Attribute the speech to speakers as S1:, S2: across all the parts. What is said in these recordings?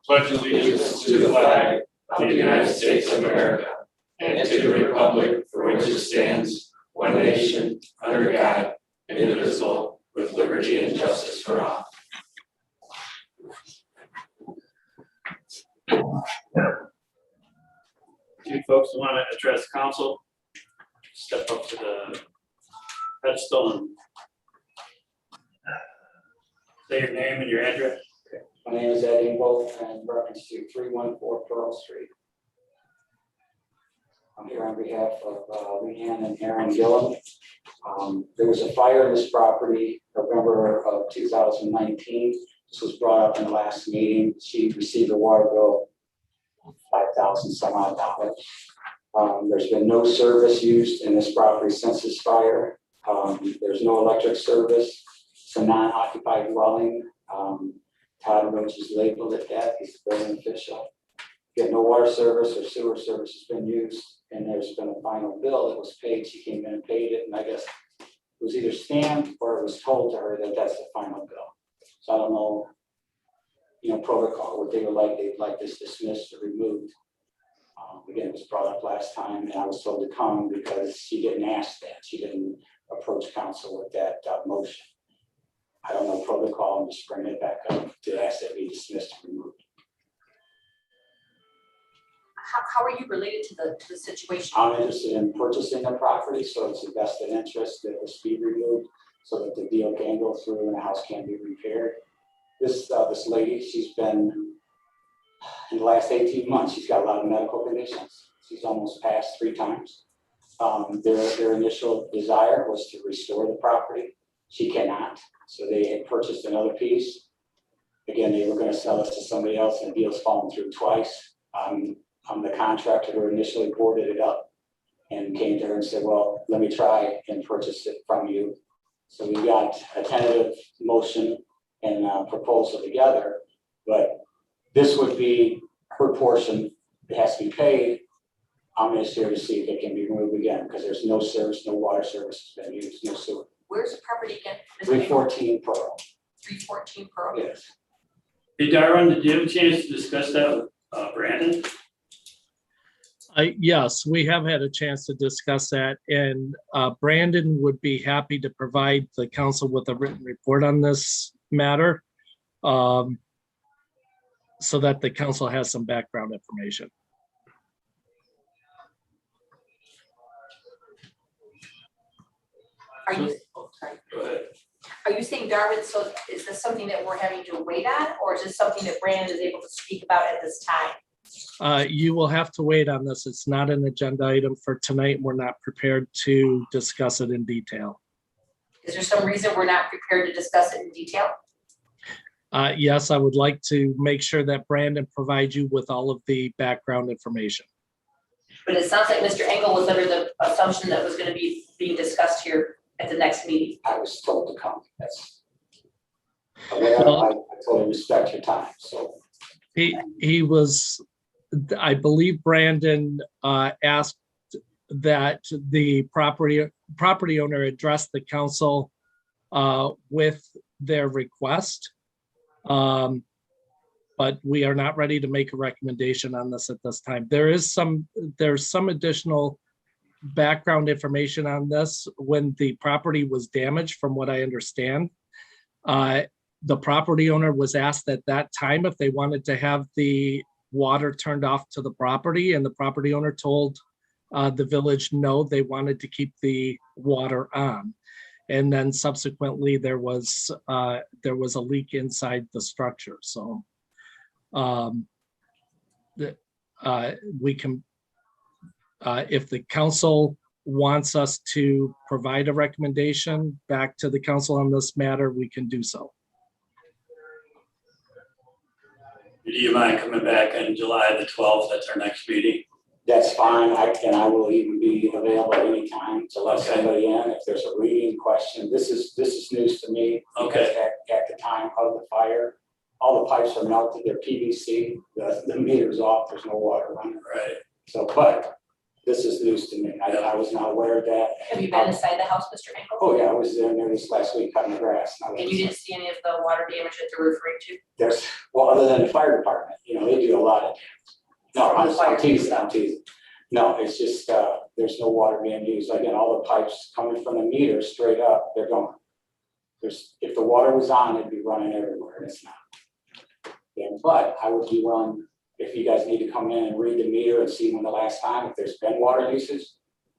S1: pledge allegiance to the flag of the United States of America and to the republic for which it stands, one nation, under God, indivisible, with liberty and justice for all. You folks want to address council, step up to the pedestal and say your name and your address.
S2: My name is Ed Engel, and reference to 314 Pearl Street. I'm here on behalf of Leanne and Aaron Gillen. There was a fire in this property November of 2019. This was brought up in the last meeting. She received a water bill of $5,000 some odd dollars. There's been no service used in this property since this fire. There's no electric service. It's a non-occupied dwelling. Todd Roach is labeled at that. He's the building official. Yet no water service or sewer service has been used, and there's been a final bill that was paid. She came in and paid it, and I guess it was either stamped or it was told to her that that's the final bill. So I don't know, protocol, what they would like. They'd like this dismissed or removed. Again, it was brought up last time, and I was told to come because she didn't ask that. She didn't approach council with that motion. I don't know protocol. I'm just bringing it back up to ask that be dismissed and removed.
S3: How are you related to the situation?
S2: I'm interested in purchasing the property, so it's a vested interest that this be removed so that the deal can go through and the house can be repaired. This lady, she's been, in the last 18 months, she's got a lot of medical conditions. She's almost passed 3 times. Their initial desire was to restore the property. She cannot, so they had purchased another piece. Again, they were going to sell it to somebody else, and the deal's fallen through twice. I'm the contractor who initially boarded it up and came to her and said, well, let me try and purchase it from you. So we got a tentative motion and proposal together, but this would be her portion. It has to be paid. I'm just here to see if it can be removed again, because there's no service, no water service has been used, no sewer.
S3: Where's the property again?
S2: 314 Pearl.
S3: 314 Pearl.
S2: Yes.
S1: Hey, Darwin, did you have a chance to discuss that with Brandon?
S4: Yes, we have had a chance to discuss that, and Brandon would be happy to provide the council with a written report on this matter, so that the council has some background information.
S3: Are you? Oh, sorry.
S1: Go ahead.
S3: Are you saying, Darwin? So is this something that we're having to wait on, or is this something that Brandon is able to speak about at this time?
S4: You will have to wait on this. It's not an agenda item for tonight. We're not prepared to discuss it in detail.
S3: Is there some reason we're not prepared to discuss it in detail?
S4: Yes, I would like to make sure that Brandon provides you with all of the background information.
S3: But it sounds like Mr. Engel was under the assumption that was going to be being discussed here at the next meeting.
S2: I was told to come. That's. I totally respect your time. So.
S4: He was, I believe Brandon asked that the property owner address the council with their request. But we are not ready to make a recommendation on this at this time. There's some additional background information on this. When the property was damaged, from what I understand, the property owner was asked at that time if they wanted to have the water turned off to the property, and the property owner told the village no, they wanted to keep the water on. And then subsequently there was a leak inside the structure. So we can, if the council wants us to provide a recommendation back to the council on this matter, we can do so.
S1: Do you mind coming back on July the 12th? That's our next meeting.
S2: That's fine. I will even be available at any time to let somebody in if there's a reading question. This is news to me.
S1: Okay.
S2: At the time of the fire, all the pipes are melted. They're PVC. The meter's off. There's no water running.
S1: Right.
S2: So, but This is news to me. I was not aware of that.
S3: Have you been inside the house, Mr. Engel?
S2: Oh, yeah, I was there this last week cutting the grass. And I
S3: And
S2: was-
S3: you didn't see any of the water damage that they're referring to?
S2: There's, well, other than the fire department, they do a lot of. No,
S3: From the fire
S2: I'm teasing,
S3: stuff.
S2: I'm teasing. No, it's just, there's no water being used. Again, all the pipes coming from the meter straight up, they're going. If the water was on, it'd be running everywhere, and it's not. Yeah, but I would be willing, if you guys need to come in and read the meter and see when the last time, if there's been water usage,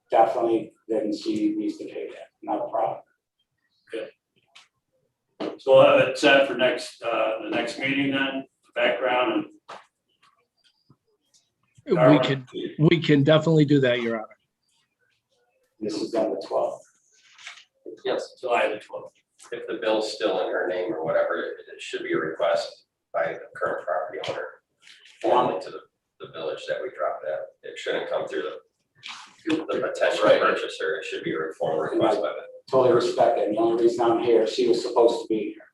S2: definitely, then she needs to pay that, not a problem.
S1: So it's set for the next meeting then, background and.
S4: We can definitely do that, Your Honor.
S2: This is on the 12th.
S5: Yes,
S1: July the 12th.
S5: if the bill's still in her name or whatever, it should be a request by the current property owner. Formally to the village that we drop that. It shouldn't come through the potential
S1: Right.
S5: purchaser. It should be a formal request by the.
S2: Totally respect it. And the only reason I'm here, she was supposed to be here.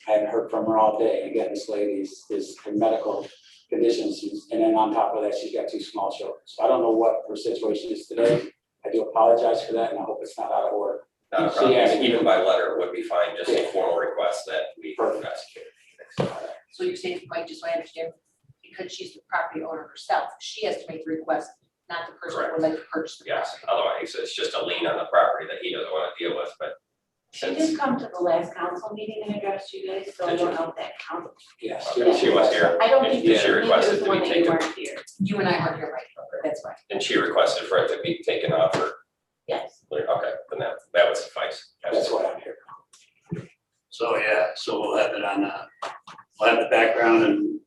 S2: I hadn't heard from her all day. Again, this lady is her medical conditions, and then on top of that, she's got 2 small children. So I don't know what her situation is today. I do apologize for that, and I hope it's not out of order.
S5: Not a
S2: She
S5: problem.
S2: asked me-
S5: Even by letter would be fine, just a
S2: Yeah.
S5: formal request that we
S2: Perfect.
S5: execute.
S3: So you're saying, Mike, just so I understand, because she's the property owner herself, she has to make the request, not the person who would like to purchase the
S5: Yes,
S3: property.
S5: otherwise it's just a lien on the property that he doesn't want to deal with, but
S6: She did come to the last council meeting and address you guys, so I don't know if that counts.
S2: Yes.
S5: she was here.
S6: I don't think,
S5: Yeah,
S6: I
S5: she
S6: think it
S5: requested
S6: was
S5: to
S6: the
S5: be
S6: one that you
S5: taken.
S6: weren't here.
S3: You and I weren't here, right? That's right.
S5: And she requested for it to be taken off her.
S6: Yes.
S5: Okay, then that would suffice.
S2: That's what I'm here.
S1: So, yeah, so we'll have it on, we'll have the background and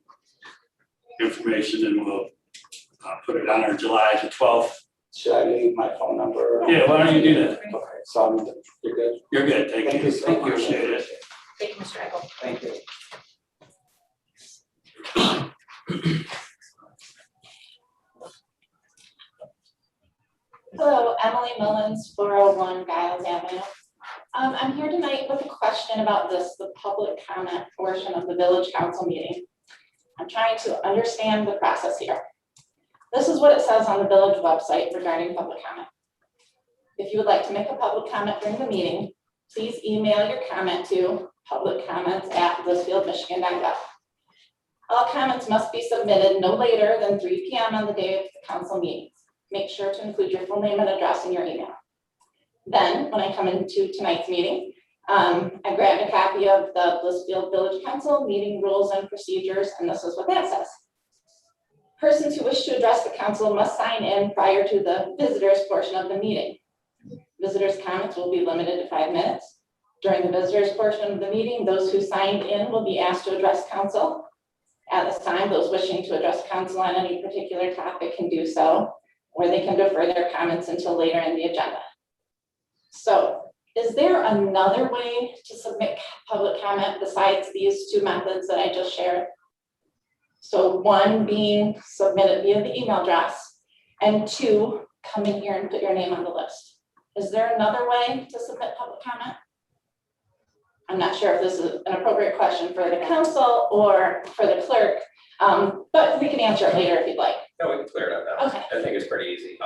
S1: information and we'll put it on our July the 12th.
S2: Should I leave my phone number?
S1: Yeah, why don't you do that?
S2: Okay, so you're good?
S1: You're good, thank you.
S2: so much.
S1: Appreciate it.
S3: Thank you, Mr. Engel.
S2: Thank you.
S6: Hello, Emily Mullins, 401 Giles Avenue. I'm here tonight with a question about the public comment portion of the village council meeting. I'm trying to understand the process here. This is what it says on the village website regarding public comment. If you would like to make a public comment during the meeting, please email your comment to publiccomments@blissfieldmichigan.gov. All comments must be submitted no later than 3 p.m. on the day of the council meetings. Make sure to include your full name and address in your email. Then, when I come into tonight's meeting, I grabbed a copy of the Blissfield Village Council meeting rules and procedures, and this is what that says. Persons who wish to address the council must sign in prior to the visitors portion of the meeting. Visitors' comments will be limited to 5 minutes. During the visitors portion of the meeting, those who signed in will be asked to address council. At this time, those wishing to address council on any particular topic can do so, or they can defer their comments until later in the agenda. So, is there another way to submit public comment besides these 2 methods that I just shared? So 1 being submitted via the email address, and 2, come in here and put your name on the list. Is there another way to submit public comment? I'm not sure if this is an appropriate question for the council or for the clerk, but we can answer it later if you'd like.
S5: No, we can clear it up now.
S6: Okay.
S5: I think it's pretty easy.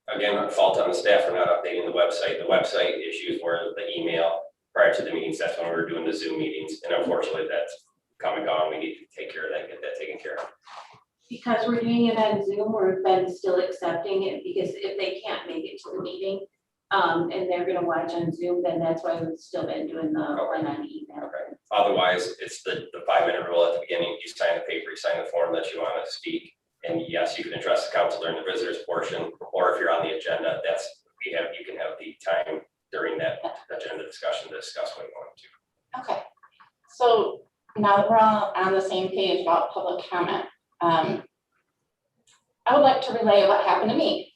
S5: Again, fault on the staff for not updating the website. The website issues were the email prior to the meetings. That's when we were doing the Zoom meetings. And unfortunately, that's come and gone. We need to take care of that, get that taken care of.
S6: Because we're doing it on Zoom, we've been still accepting it, because if they can't make it to the meeting, and they're gonna watch on Zoom, then that's why we've still been doing the one on email.
S5: Okay. Otherwise, it's the 5-minute rule at the beginning. You sign the paper, you sign the form that you want to speak. And yes, you can address the council during the visitors portion, or if you're on the agenda, you can have the time during that agenda discussion to discuss what you want to.
S6: Okay, so now that we're all on the same page about public comment, I would like to relay what happened to me.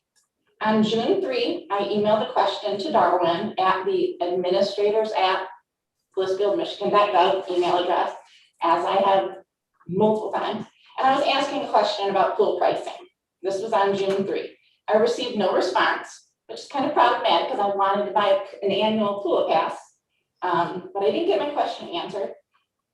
S6: On June 3, I emailed a question to Darwin at the administrators@blissfieldmichigan.gov email address, as I have multiple times. And I was asking a question about pool pricing. This was on June 3. I received no response, which is kind of problematic because I wanted to buy an annual pool pass, but I didn't get my question answered.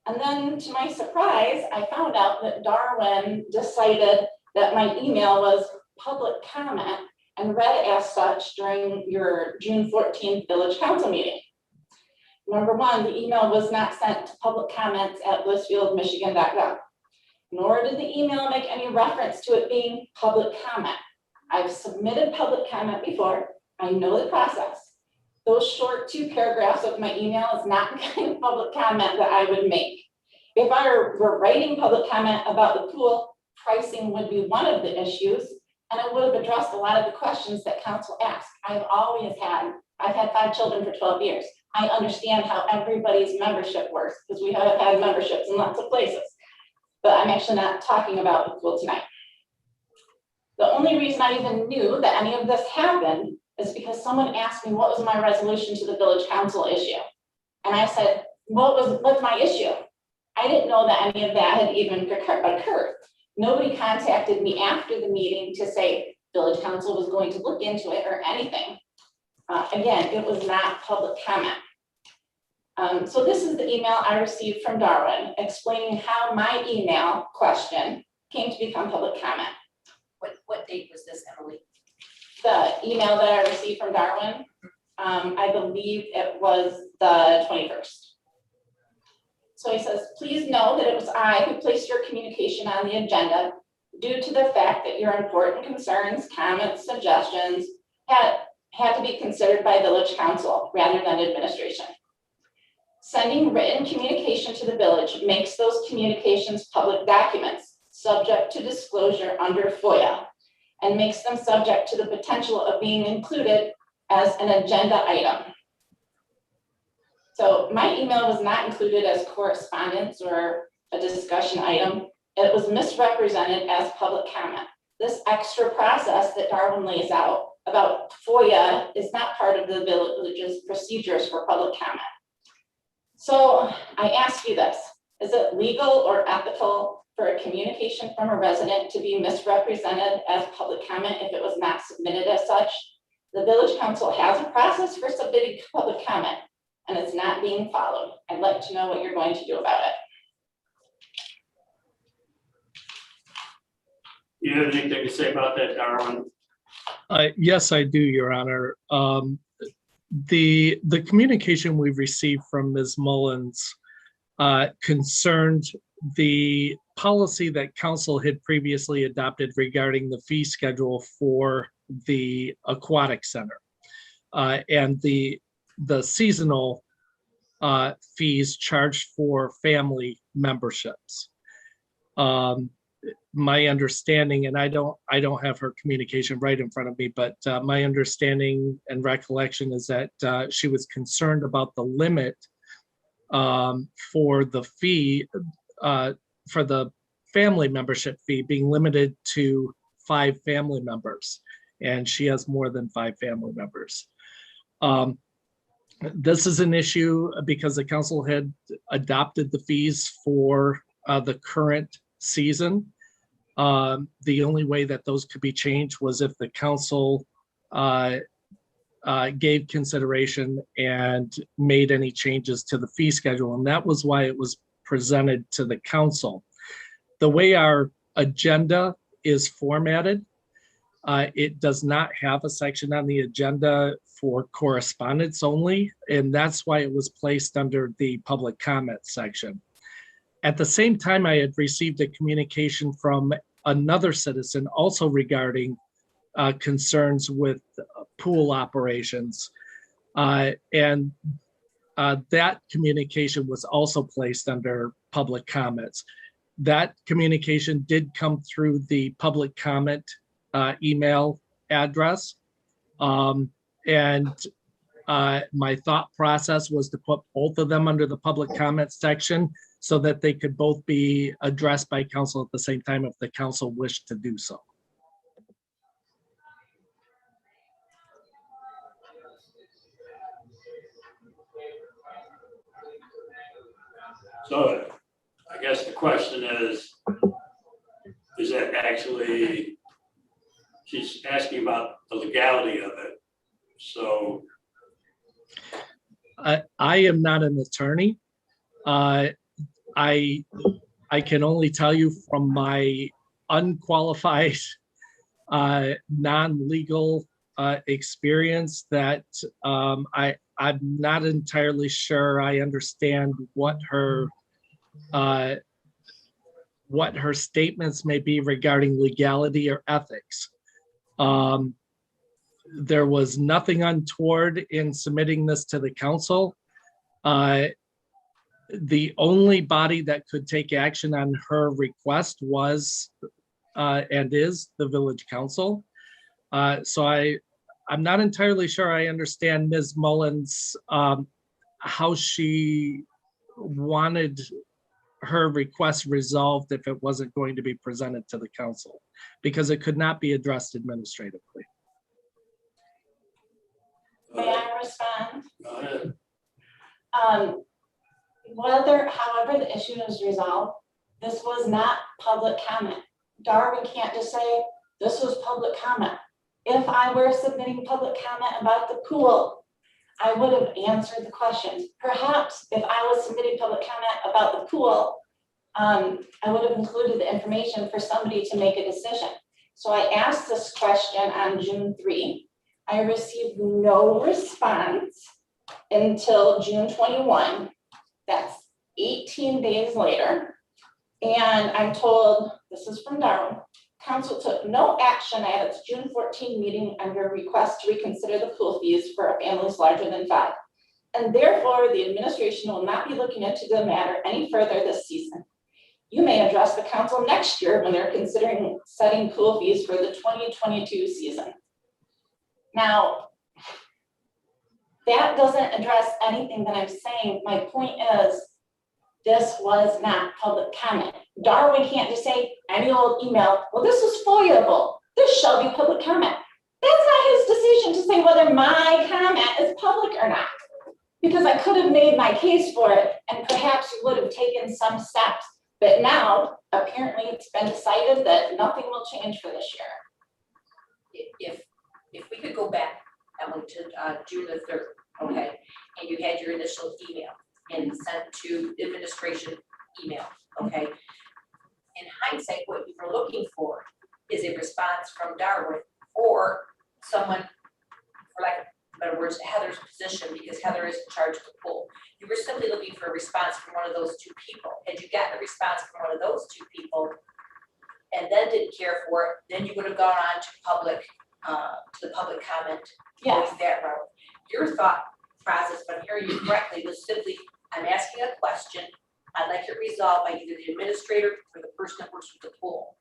S6: And then to my surprise, I found out that Darwin decided that my email was public comment and read as such during your June 14th Village Council meeting. Number one, the email was not sent to publiccomments@blissfieldmichigan.gov, nor did the email make any reference to it being public comment. I've submitted public comment before. I know the process. Those short 2 paragraphs of my email is not the kind of public comment that I would make. If I were writing public comment about the pool, pricing would be one of the issues, and I would have addressed a lot of the questions that council asked. I've had 5 children for 12 years. I understand how everybody's membership works because we have had memberships in lots of places. But I'm actually not talking about the pool tonight. The only reason I even knew that any of this happened is because someone asked me what was my resolution to the village council issue. And I said, what's my issue? I didn't know that any of that had even occurred. Nobody contacted me after the meeting to say village council was going to look into it or anything. Again, it was not public comment. So this is the email I received from Darwin explaining how my email question came to become public comment.
S3: What date was this, Emily?
S6: The email that I received from Darwin, I believe it was the 21st. So he says, please know that it was I who placed your communication on the agenda due to the fact that your important concerns, comments, suggestions had to be considered by village council rather than administration. Sending written communication to the village makes those communications public documents subject to disclosure under FOIA and makes them subject to the potential of being included as an agenda item. So my email was not included as correspondence or a discussion item. It was misrepresented as public comment. This extra process that Darwin lays out about FOIA is not part of the village's procedures for public comment. So I ask you this, is it legal or ethical for a communication from a resident to be misrepresented as public comment if it was not submitted as such? The village council has a process for submitting public comment and it's not being followed. I'd like to know what you're going to do about it.
S1: You have anything to say about that, Darwin?
S4: Yes, I do, Your Honor. The communication we received from Ms. Mullins concerned the policy that council had previously adopted regarding the fee schedule for the aquatic center and the seasonal fees charged for family memberships. My understanding, and I don't have her communication right in front of me, but my understanding and recollection is that she was concerned about the limit for the fee, for the family membership fee being limited to 5 family members, and she has more than 5 family members. This is an issue because the council had adopted the fees for the current season. The only way that those could be changed was if the council gave consideration and made any changes to the fee schedule, and that was why it was presented to the council. The way our agenda is formatted, it does not have a section on the agenda for correspondence only, and that's why it was placed under the public comment section. At the same time, I had received a communication from another citizen also regarding concerns with pool operations. And that communication was also placed under public comments. That communication did come through the public comment email address. My thought process was to put both of them under the public comment section so that they could both be addressed by council at the same time if the council wished to do so.
S1: So I guess the question is that actually, she's asking about the legality of it. So
S4: I am not an attorney. I can only tell you from my unqualified non-legal experience that I'm not entirely sure I understand what her statements may be regarding legality or ethics. There was nothing untoward in submitting this to the council. The only body that could take action on her request was and is the village council. So I'm not entirely sure I understand Ms. Mullins, how she wanted her request resolved if it wasn't going to be presented to the council, because it could not be addressed administratively.
S6: May I respond?
S1: Go ahead.
S6: However the issue is resolved, this was not public comment. Darwin can't just say, this was public comment. If I were submitting public comment about the pool, I would have answered the question. Perhaps if I was submitting public comment about the pool, I would have included the information for somebody to make a decision. So I asked this question on June 3. I received no response until June 21. That's 18 days later. And I'm told, this is from Darwin, council took no action at its June 14 meeting on your request to reconsider the pool fees for families larger than 5. And therefore, the administration will not be looking into the matter any further this season. You may address the council next year when they're considering setting pool fees for the 2022 season. Now, that doesn't address anything that I'm saying. My point is, this was not public comment. Darwin can't just say any old email, well, this is FOIAble. This shall be public comment. That's not his decision to say whether my comment is public or not, because I could have made my case for it and perhaps you would have taken some steps. But now, apparently it's been decided that nothing will change for this year.
S3: If we could go back, Emily, to June the 3rd, okay, and you had your initial email and sent to administration email, okay? In hindsight, what you were looking for is a response from Darwin or someone, for lack of better words, Heather's position, because Heather is in charge of the pool. You were simply looking for a response from one of those two people. Had you gotten a response from one of those two people and then didn't care for it, then you would have gone on to the public comment.
S6: Yes.
S3: Going that route. Your thought process, if I'm hearing you correctly, was simply, I'm asking a question, I'd like it resolved by either the administrator or the person that works with the pool.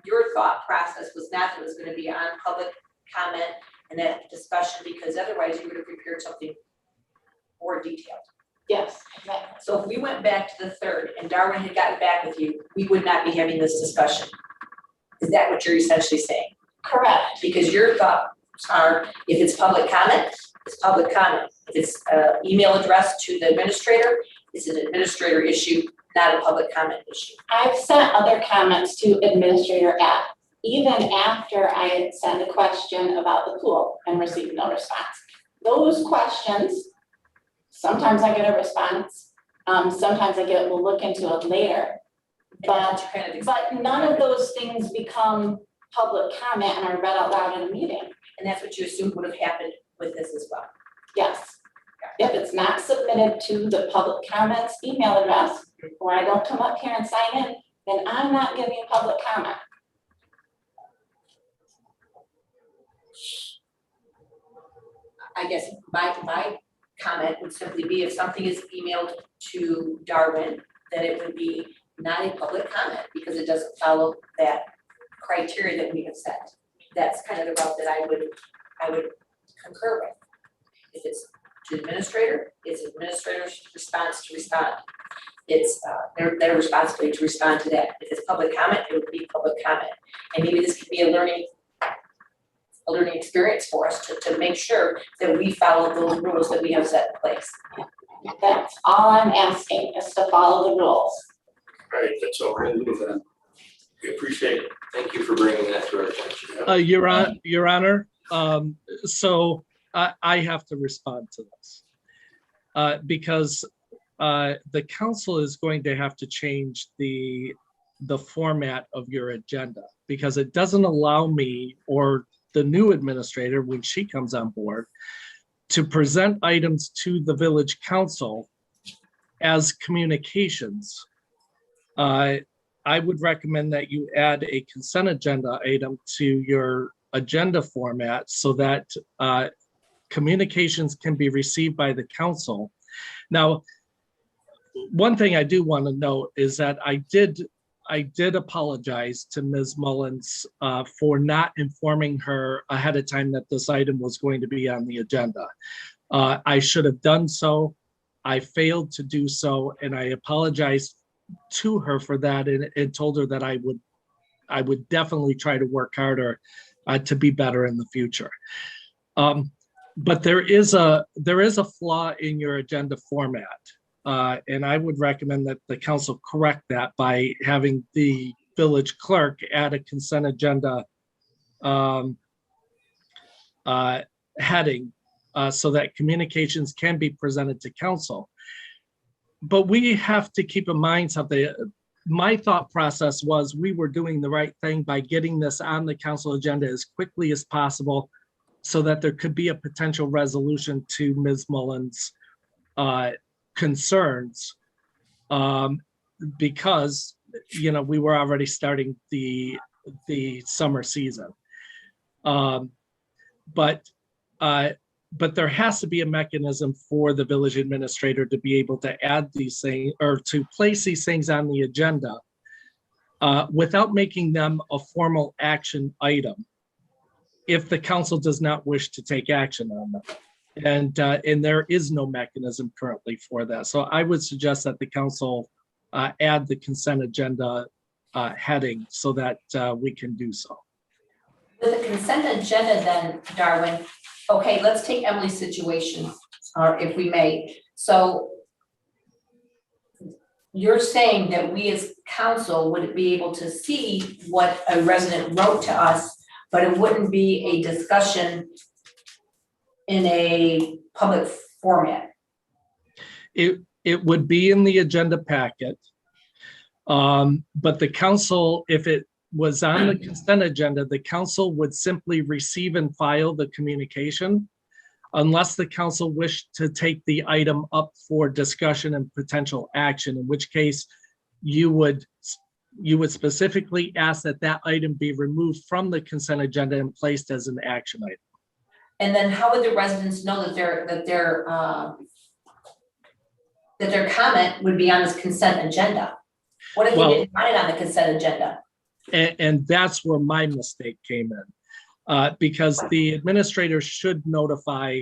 S3: Your thought process was not that it was going to be on public comment and that discussion, because otherwise you would have prepared something more detailed.
S6: Yes, exactly.
S3: So if we went back to the 3rd and Darwin had gotten back with you, we would not be having this discussion. Is that what you're essentially saying?
S6: Correct.
S3: Because your thoughts are, if it's public comment, it's public comment. If it's email address to the administrator, it's an administrator issue, not a public comment issue.
S6: I've sent other comments to administrator at, even after I had sent a question about the pool and received no response. Those questions, sometimes I get a response, sometimes I get, we'll look into it later. But none of those things become public comment and are read out loud in a meeting.
S3: And that's what you assumed would have happened with this as well.
S6: Yes. If it's not submitted to the public comments email address, or I don't come up here and sign in, then I'm not giving public comment.
S3: I guess my comment would simply be, if something is emailed to Darwin, then it would be not a public comment because it doesn't follow that criteria that we have set. That's kind of the route that I would concur with. If it's to administrator, it's administrator's response to respond. It's their responsibility to respond to that. If it's public comment, it would be public comment. And maybe this could be a learning experience for us to make sure that we follow those rules that we have set in place.
S6: That's all I'm asking, is to follow the rules.
S1: All right, that's all we're gonna do then. We appreciate it. Thank you for bringing that to our attention.
S4: Your Honor, so I have to respond to this because the council is going to have to change the the format of your agenda, because it doesn't allow me or the new administrator, when she comes on board, to present items to the village council as communications. I would recommend that you add a consent agenda item to your agenda format so that communications can be received by the council. Now, one thing I do want to note is that I did apologize to Ms. Mullins for not informing her ahead of time that this item was going to be on the agenda. I should have done so. I failed to do so, and I apologized to her for that, and told her that I would definitely try to work harder to be better in the future. But there is a flaw in your agenda format. And I would recommend that the council correct that by having the village clerk add a consent agenda heading so that communications can be presented to council. But we have to keep in mind something. My thought process was we were doing the right thing by getting this on the council agenda as quickly as possible so that there could be a potential resolution to Ms. Mullins' concerns, because we were already starting the summer season. But there has to be a mechanism for the village administrator to be able to add these things or to place these things on the agenda without making them a formal action item if the council does not wish to take action on them. And there is no mechanism currently for that. So I would suggest that the council add the consent agenda heading so that we can do so.
S3: With the consent agenda then, Darwin, okay, let's take Emily's situation, or if we may. So you're saying that we as council would be able to see what a resident wrote to us, but it wouldn't be a discussion in a public format.
S4: It would be in the agenda packet, but the council, if it was on the consent agenda, the council would simply receive and file the communication unless the council wished to take the item up for discussion and potential action, in which case you would specifically ask that that item be removed from the consent agenda and placed as an action item.
S3: And then how would the residents know that their comment would be on this consent agenda? What if they didn't want it on the consent agenda?
S4: And that's where my mistake came in, because the administrator should notify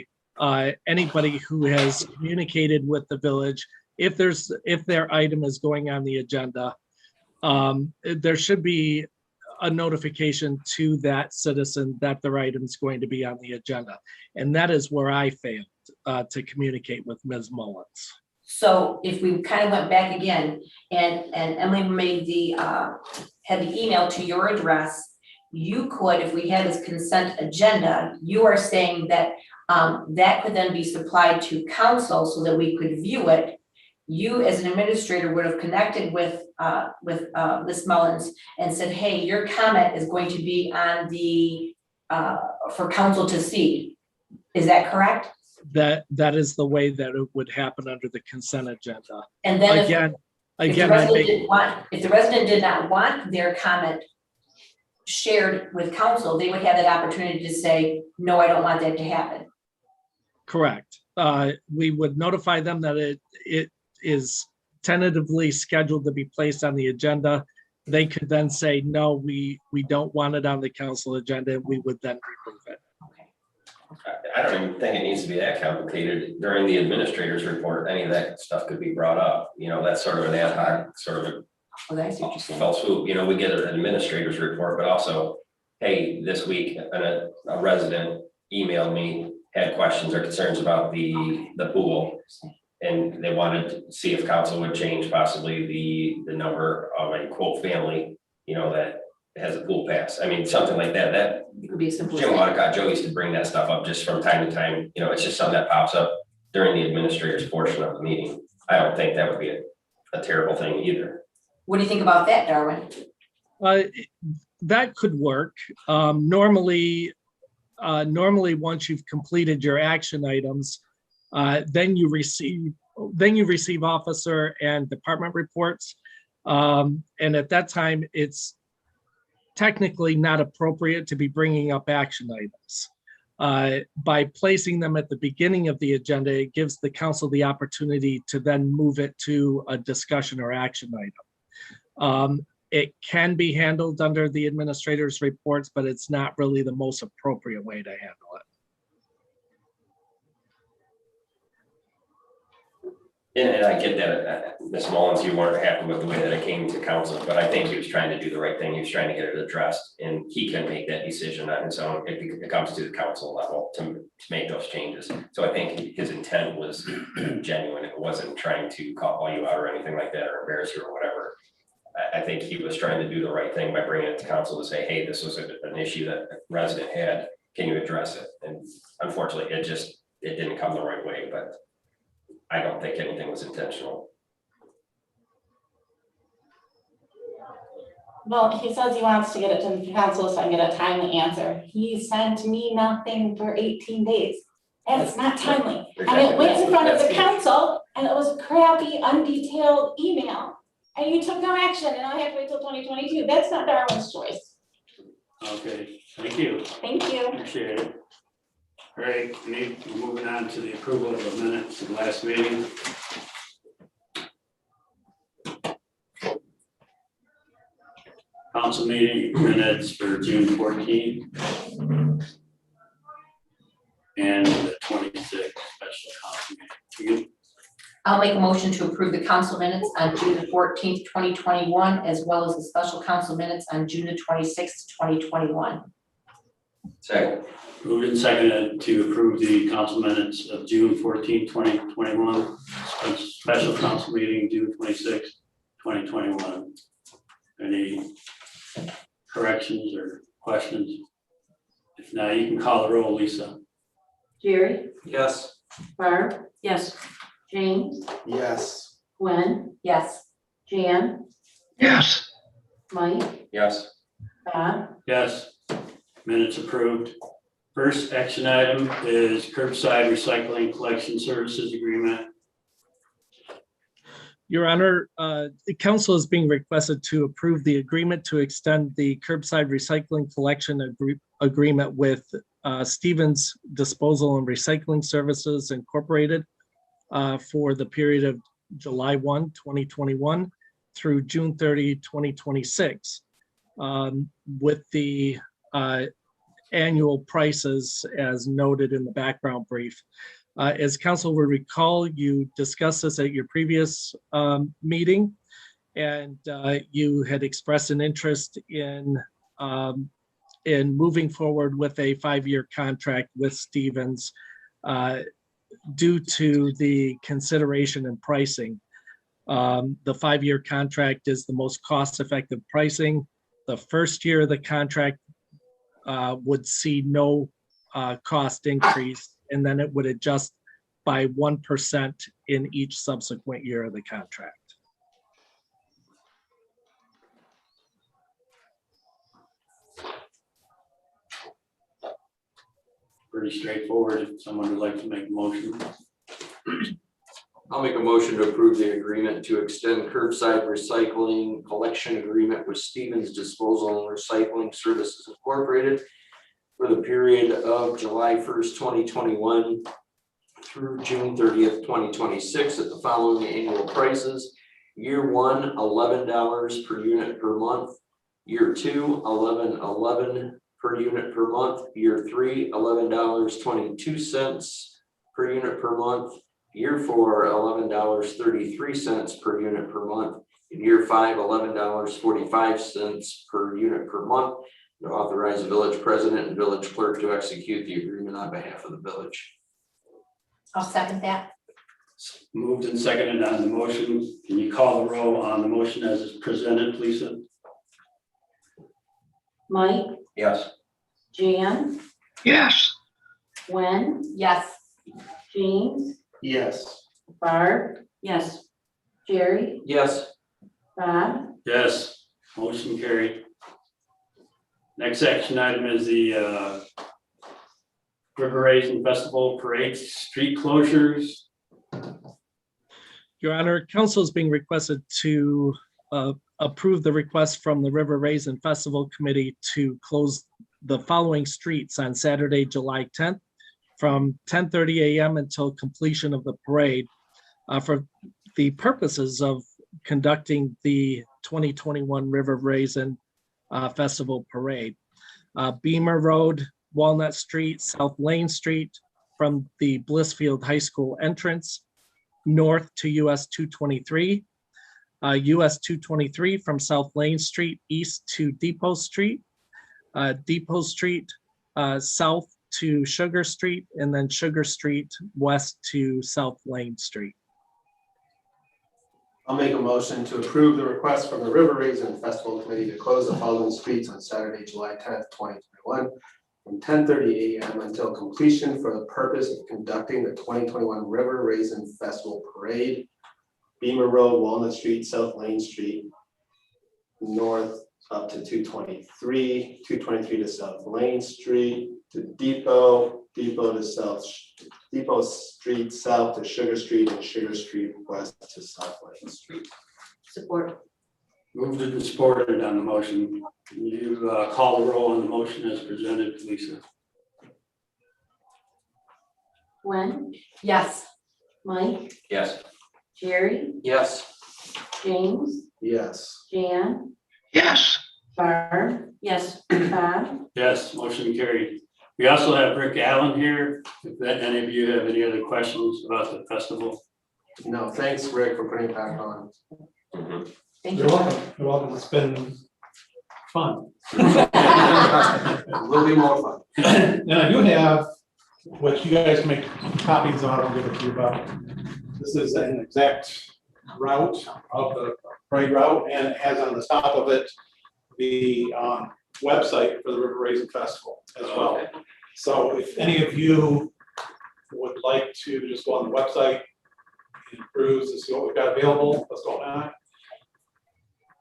S4: anybody who has communicated with the village if their item is going on the agenda. There should be a notification to that citizen that their item is going to be on the agenda, and that is where I failed to communicate with Ms. Mullins.
S3: So if we kind of went back again and Emily made had the email to your address, you could, if we had this consent agenda, you are saying that that could then be supplied to council so that we could view it. You as an administrator would have connected with Ms. Mullins and said, hey, your comment is going to be on the for council to see. Is that correct?
S4: That is the way that it would happen under the consent agenda.
S3: And then if the resident did not want their comment shared with council, they would have that opportunity to say, no, I don't want that to happen.
S4: Correct. We would notify them that it is tentatively scheduled to be placed on the agenda. They could then say, no, we don't want it on the council agenda, and we would then remove it.
S5: I don't even think it needs to be that complicated. During the administrator's report, any of that stuff could be brought up. That's sort of an ad hoc, sort of
S3: I see what you're saying.
S5: fell swoop. We get an administrator's report, but also, hey, this week a resident emailed me, had questions or concerns about the pool, and they wanted to see if council would change possibly the number of a quote family, that has a pool pass. I mean, something like that. That
S3: It could be a simple.
S5: Jim Wadicott, Joe used to bring that stuff up just from time to time. It's just something that pops up during the administrator's portion of the meeting. I don't think that would be a terrible thing either.
S3: What do you think about that, Darwin?
S4: That could work. Normally, once you've completed your action items, then you receive officer and department reports. And at that time, it's technically not appropriate to be bringing up action items. By placing them at the beginning of the agenda, it gives the council the opportunity to then move it to a discussion or action item. It can be handled under the administrator's reports, but it's not really the most appropriate way to handle it.
S5: And I get that, Ms. Mullins, you weren't happy with the way that it came to council, but I think he was trying to do the right thing. He was trying to get it addressed, and he can make that decision on his own if it comes to the council level to make those changes. So I think his intent was genuine. It wasn't trying to call you out or anything like that or embarrass you or whatever. I think he was trying to do the right thing by bringing it to council to say, hey, this was an issue that a resident had. Can you address it? And unfortunately, it didn't come the right way, but I don't think anything was intentional.
S6: Well, he says he wants to get it to the council so I can get a timely answer. He sent me nothing for 18 days. And it's not timely. And it went in front of the council and it was a crappy, undetailed email. And you took no action and I have to wait till 2022. That's not Darwin's choice.
S1: Okay, thank you.
S6: Thank you.
S1: Appreciate it. All right, we're moving on to the approval of the minutes of the last meeting. Council meeting minutes for June 14th and the 26th special council meeting.
S3: I'll make a motion to approve the council minutes on June the 14th, 2021, as well as the special council minutes on June the 26th, 2021.
S5: Second.
S1: Moved and seconded to approve the council minutes of June 14th, 2021, special council meeting, June 26th, 2021. Any corrections or questions? If not, you can call the roll, Lisa.
S7: Jerry,
S5: Yes.
S7: Barb,
S3: Yes.
S7: James,
S8: Yes.
S7: Gwen,
S3: Yes.
S7: Jan,
S8: Yes.
S7: Mike,
S5: Yes.
S7: Bob,
S1: Yes, minutes approved. First action item is curbside recycling collection services agreement.
S4: Your Honor, the council is being requested to approve the agreement to extend the curbside recycling collection agreement with Stevens Disposal and Recycling Services Incorporated for the period of July 1, 2021 through June 30, 2026, with the annual prices as noted in the background brief. As council will recall, you discussed this at your previous meeting, and you had expressed an interest in moving forward with a 5-year contract with Stevens due to the consideration and pricing. The 5-year contract is the most cost-effective pricing. The first year of the contract would see no cost increase, and then it would adjust by 1% in each subsequent year of the contract.
S1: Pretty straightforward. If someone would like to make a motion.
S9: I'll make a motion to approve the agreement to extend curbside recycling collection agreement with Stevens Disposal and Recycling Services Incorporated for the period of July 1st, 2021 through June 30th, 2026 at the following annual prices. Year 1, $11 per unit per month. Year 2, $11.11 per unit per month. Year 3, $11.22 per unit per month. Year 4, $11.33 per unit per month. In year 5, $11.45 per unit per month. To authorize the village president and village clerk to execute the agreement on behalf of the village.
S3: I'll second that.
S1: Moved and seconded on the motion. Can you call the roll on the motion as is presented, Lisa?
S7: Mike,
S5: Yes.
S7: Jan,
S8: Yes.
S7: Gwen,
S3: Yes.
S7: James,
S8: Yes.
S7: Barb, yes, Jerry,
S9: Yes.
S7: Bob,
S1: Yes, motion carried. Next action item is the River Raisin Festival Parade street closures.
S4: Your Honor, council is being requested to approve the request from the River Raisin Festival Committee to close the following streets on Saturday, July 10th from 10:30 a.m. until completion of the parade for the purposes of conducting the 2021 River Raisin Festival Parade. Beamer Road, Walnut Street, South Lane Street from the Blissfield High School entrance north to US 223, US 223 from South Lane Street east to Depot Street, Depot Street south to Sugar Street, and then Sugar Street west to South Lane Street.
S8: I'll make a motion to approve the request from the River Raisin Festival Committee to close the following streets on Saturday, July 10th, 2021, from 10:30 a.m. until completion for the purpose of conducting the 2021 River Raisin Festival Parade. Beamer Road, Walnut Street, South Lane Street, north up to 223, 223 to South Lane Street, to Depot, Depot to South, Depot Street south to Sugar Street, and Sugar Street west to South Lane Street.
S7: support.
S1: Moved and supported on the motion. Can you call the roll on the motion as presented, Lisa?
S7: Gwen,
S3: Yes.
S7: Mike,
S5: Yes.
S7: Jerry,
S9: Yes.
S7: James,
S8: Yes.
S7: Jan,
S8: Yes.
S7: Barb,
S3: Yes.
S7: Bob,
S1: Yes, motion carried. We also have Rick Allen here. If any of you have any other questions about the festival.
S8: No, thanks, Rick, for putting it back on.
S3: Thank
S10: You're
S3: you.
S10: welcome. You're welcome. It's been fun.
S8: It will be more fun.
S10: And I do have, what you guys can make copies on, I'll give it to you, but this is an exact route of the parade route, and it has on the top of it the website for the River Raisin Festival as well. So if any of you would like to just go on the website and cruise and see what we've got available, what's going on.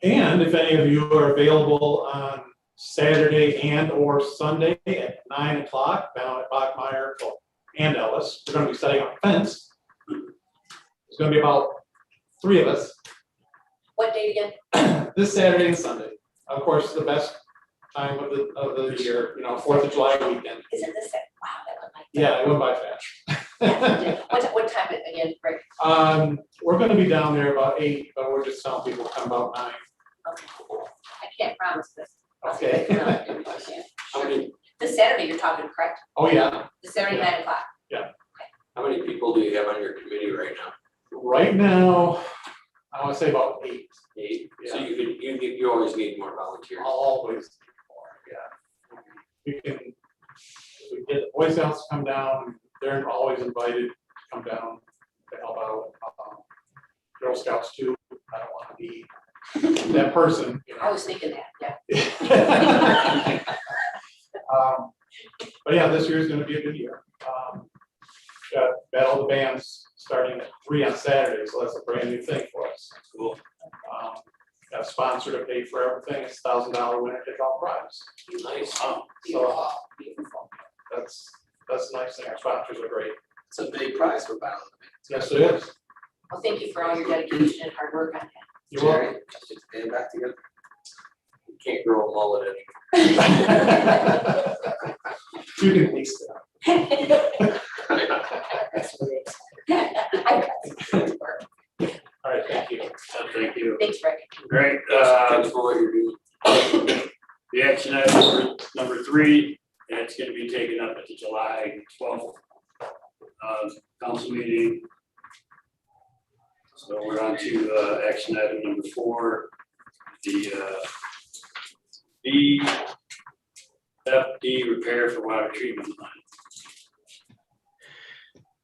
S10: And if any of you are available on Saturday and or Sunday at 9 o'clock down at Bachmeyer and Ellis, we're gonna be setting up a fence. There's gonna be about 3 of us
S3: What date again?
S10: this Saturday and Sunday. Of course, the best time of the year, you know, 4th of July weekend.
S3: Is it this? Wow, that went like.
S10: Yeah, it went by fast.
S3: What time again, Rick?
S10: We're gonna be down there about 8, but we're just telling people to come about 9.
S3: Okay. I can't promise this.
S10: Okay.
S3: No, I can't.
S9: How many,
S3: This Saturday you're talking, correct?
S10: Oh, yeah.
S3: This Saturday, 9 o'clock.
S9: how many people do you have on your committee right now?
S10: Right now, I wanna say about 8.
S9: 8. So
S10: Yeah.
S9: you always need more volunteers.
S10: Always more, yeah. We get the Boy Scouts to come down, they're always invited to come down to help out. Girl Scouts too, I don't wanna be that person, you
S3: I
S10: know.
S3: was thinking that, yeah.
S10: But yeah, this year is gonna be a good year. Got Battle of the Bands starting at 3 on Saturday, so that's a brand new thing for us.
S1: Cool.
S10: Got a sponsor to pay for everything, it's $1,000 winner take all prize.
S9: Nice.
S10: So
S3: Beautiful.
S10: that's a nice thing, our sponsors are great.
S8: It's a big prize for Battle of the
S10: Yes, it is.
S3: Well, thank you for all your dedication and hard work on that.
S10: You're welcome.
S8: Stand back together.
S9: You can't grow a mullet anymore.
S10: You can taste it. All right, thank you.
S1: Thank you.
S3: Thanks, Rick.
S1: Great.
S9: Thanks for what you're doing.
S1: The action item number 3, and it's gonna be taken up at the July 12th council meeting. So we're on to action item number 4, the FD repair for water treatment line.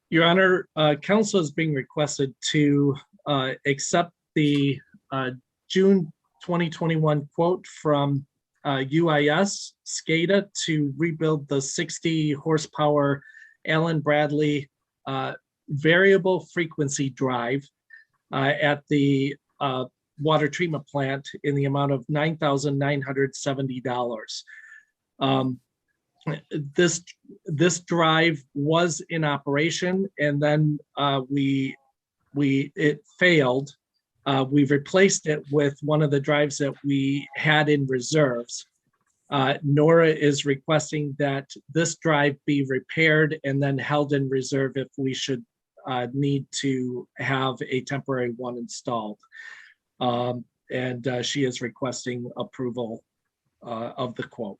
S4: Your Honor, council is being requested to accept the June 2021 quote from UIS SCADA to rebuild the 60 horsepower Allen Bradley variable frequency drive at the water treatment plant in the amount of $9,970. This drive was in operation, and then it failed. We've replaced it with one of the drives that we had in reserves. Nora is requesting that this drive be repaired and then held in reserve if we should need to have a temporary one installed. And she is requesting approval of the quote.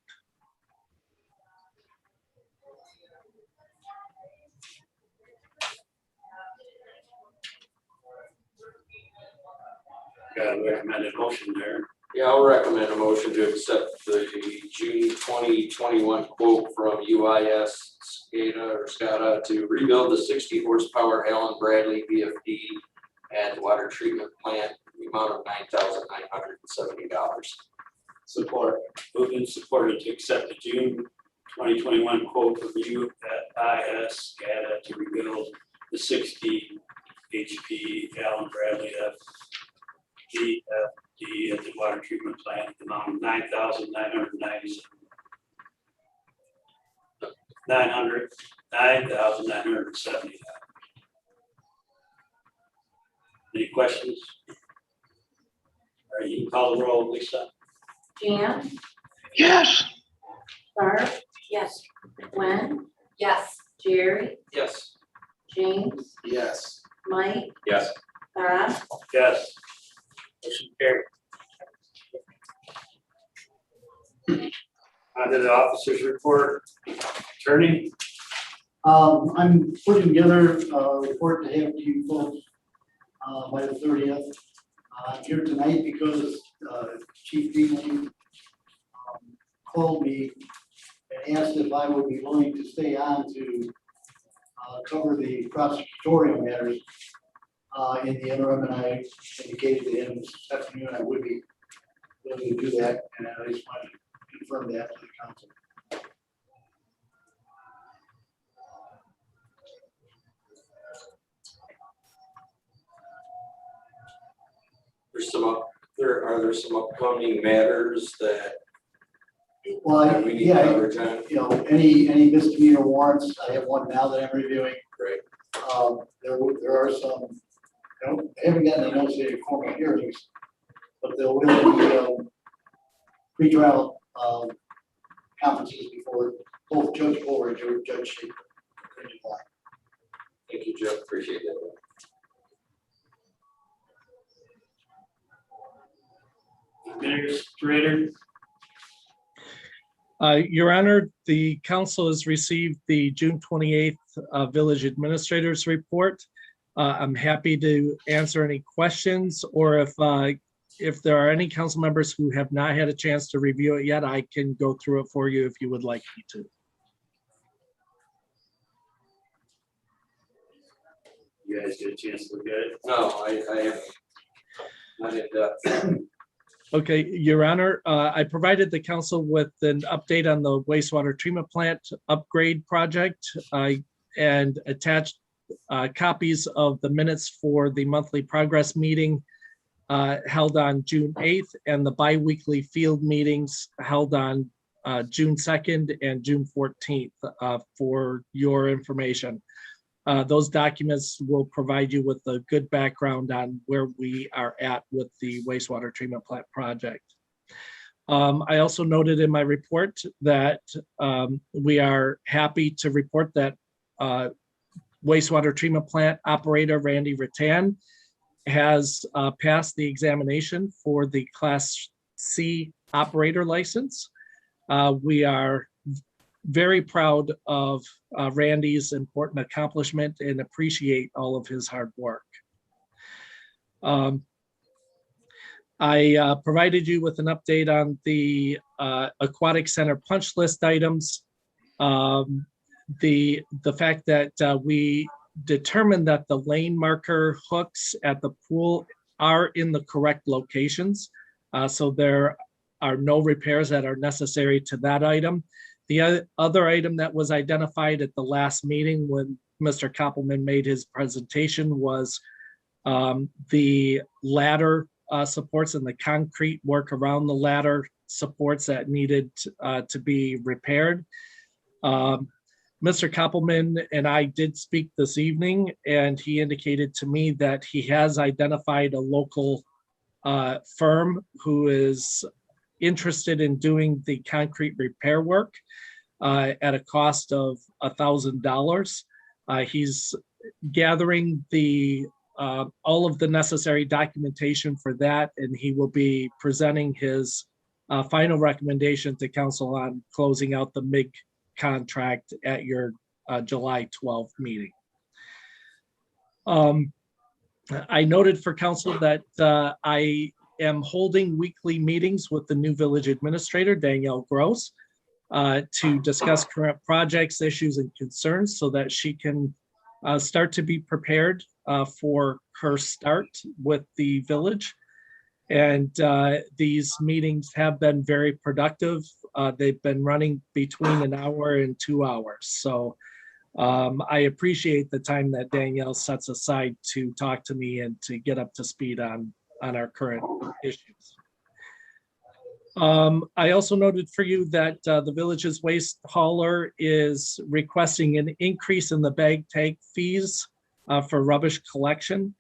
S1: Got a recommended motion there.
S9: Yeah, I'll recommend a motion to accept the June 2021 quote from SCADA to rebuild the 60 horsepower Allen Bradley VFD and water treatment plant in the amount of $9,970.
S8: Support.
S1: Moved and supported to accept the June 2021 quote from SCADA to rebuild the 60 HP Allen Bradley VFD at the water treatment plant, the amount of $9,970. Any questions? All right, you can call the roll, Lisa.
S7: Jan,
S11: yes,
S7: Barb,
S3: Yes.
S7: Gwen,
S3: Yes.
S7: Jerry,
S9: Yes.
S7: James,
S8: Yes.
S7: Mike,
S5: Yes.
S7: Bob,
S1: Yes. Motion carried. On to the officers report. Attorney?
S11: I'm putting together a report to have to you folks by the 30th. I'm here tonight because Chief Beasley called me and asked if I would be willing to stay on to cover the prosecutorial matters in the interim, and I indicated to him this afternoon I would be willing to do that, and I just wanted to confirm that to the council.
S9: Are there some upcoming matters that
S11: Well,
S9: we need
S11: yeah,
S9: coverage on?
S11: you know, any misdemeanor warrants, I have one now that I'm reviewing.
S9: Great.
S11: There are some, I haven't gotten any notice of any formal hearings, but there will be pre-trial conferences before both Judge Fuller and Judge Shaker.
S9: Thank you, Joe. Appreciate that.
S1: Administrator?
S4: Your Honor, the council has received the June 28th Village Administrators Report. I'm happy to answer any questions, or if there are any council members who have not had a chance to review it yet, I can go through it for you if you would like me to.
S1: You guys get a chance to look at it?
S9: No, I haven't. Not in depth.
S4: Okay, Your Honor, I provided the council with an update on the wastewater treatment plant upgrade project and attached copies of the minutes for the monthly progress meeting held on June 8th and the biweekly field meetings held on June 2nd and June 14th for your information. Those documents will provide you with a good background on where we are at with the wastewater treatment plant project. I also noted in my report that we are happy to report that wastewater treatment plant operator Randy Rattan has passed the examination for the Class C operator license. We are very proud of Randy's important accomplishment and appreciate all of his hard work. I provided you with an update on the aquatic center punch list items. The fact that we determined that the lane marker hooks at the pool are in the correct locations. So there are no repairs that are necessary to that item. The other item that was identified at the last meeting when Mr. Koppelman made his presentation was the ladder supports and the concrete work around the ladder supports that needed to be repaired. Mr. Koppelman and I did speak this evening, and he indicated to me that he has identified a local firm who is interested in doing the concrete repair work at a cost of $1,000. He's gathering all of the necessary documentation for that, and he will be presenting his final recommendation to council on closing out the MIG contract at your July 12th meeting. I noted for council that I am holding weekly meetings with the new village administrator, Danielle Gross, to discuss current projects, issues, and concerns so that she can start to be prepared for her start with the village. And these meetings have been very productive. They've been running between an hour and 2 hours. So I appreciate the time that Danielle sets aside to talk to me and to get up to speed on our current issues. I also noted for you that the village's waste hauler is requesting an increase in the bag tag fees for rubbish collection.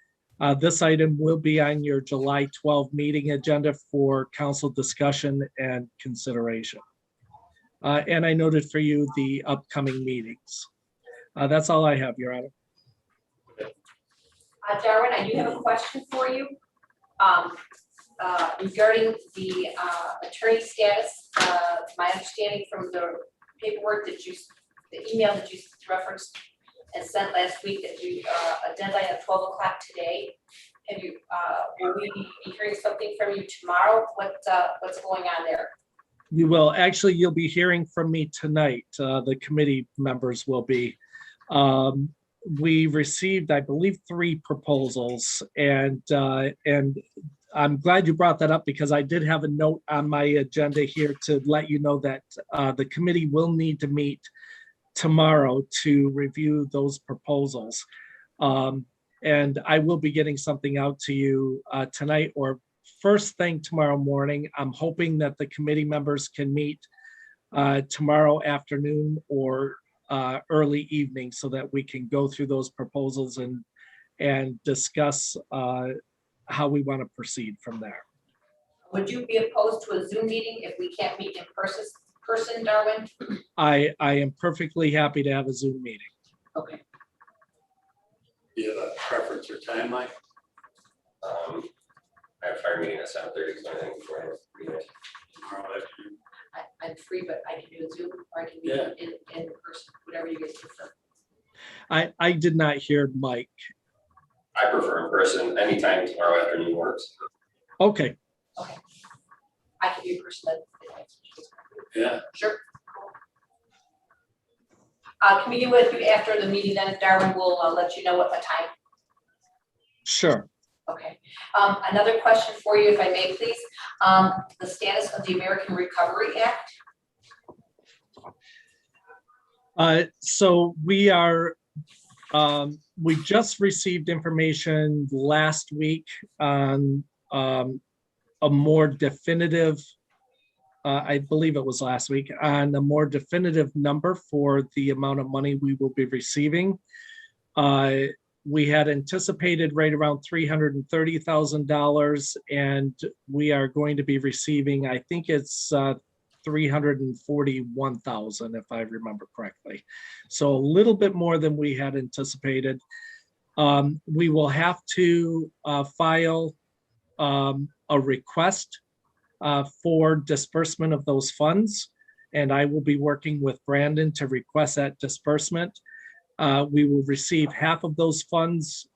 S4: This item will be on your July 12 meeting agenda for council discussion and consideration. And I noted for you the upcoming meetings. That's all I have, Your Honor.
S3: Darwin, I do have a question for you. Regarding the attorney status, my understanding from the paperwork that the email that you referenced and sent last week that you, a deadline at 12 o'clock today. Have you, will we be hearing something from you tomorrow? What's going on there?
S4: You will. Actually, you'll be hearing from me tonight. The committee members will be. We received, I believe, 3 proposals, and I'm glad you brought that up because I did have a note on my agenda here to let you know that the committee will need to meet tomorrow to review those proposals. And I will be getting something out to you tonight or first thing tomorrow morning. I'm hoping that the committee members can meet tomorrow afternoon or early evening so that we can go through those proposals and discuss how we want to proceed from there.
S3: Would you be opposed to a Zoom meeting if we can't meet in person, Darwin?
S4: I am perfectly happy to have a Zoom meeting.
S3: Okay.
S1: Do you have a preference or time, Mike?
S5: I have a fire meeting at 7:30, so I think before I have
S1: Tomorrow afternoon?
S3: I'm free, but I can do a Zoom or I can be
S1: Yeah.
S3: in person, whatever you guys prefer.
S4: I did not hear Mike.
S5: I prefer in person. Anytime tomorrow afternoon works.
S4: Okay,
S3: I can be in person.
S1: Yeah.
S3: Sure. Can we get with you after the meeting then, Darwin? We'll let you know what the time.
S4: sure.
S3: Okay. Another question for you, if I may, please. The status of the American Recovery Act.
S4: So we are, we just received information last week on a more definitive, I believe it was last week, on a more definitive number for the amount of money we will be receiving. We had anticipated right around $330,000, and we are going to be receiving, I think it's $341,000, if I remember correctly. So a little bit more than we had anticipated. We will have to file a request for disbursement of those funds, and I will be working with Brandon to request that disbursement. We will receive half of those funds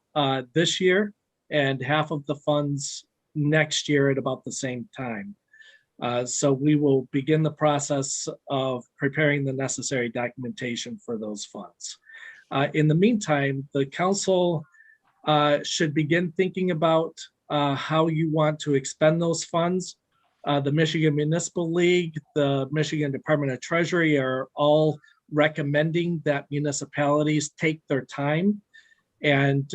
S4: this year and half of the funds next year at about the same time. So we will begin the process of preparing the necessary documentation for those funds. In the meantime, the council should begin thinking about how you want to expend those funds. The Michigan Municipal League, the Michigan Department of Treasury are all recommending that municipalities take their time and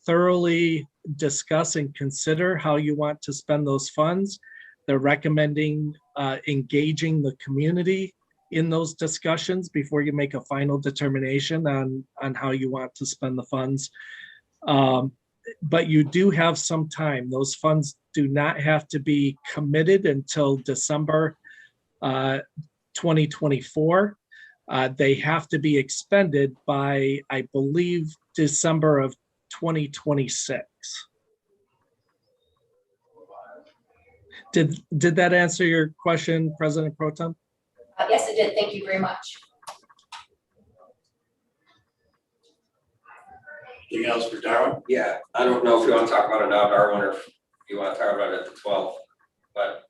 S4: thoroughly discuss and consider how you want to spend those funds. They're recommending engaging the community in those discussions before you make a final determination on how you want to spend the funds. But you do have some time. Those funds do not have to be committed until December 2024. They have to be expended by, I believe, December of 2026. Did that answer your question, President Pro Tem?
S3: Yes, it did. Thank you very much.
S1: Anything else for Darwin?
S5: Yeah, I don't know if you want to talk about it now, Darwin, or if you want to talk about it at the 12th. But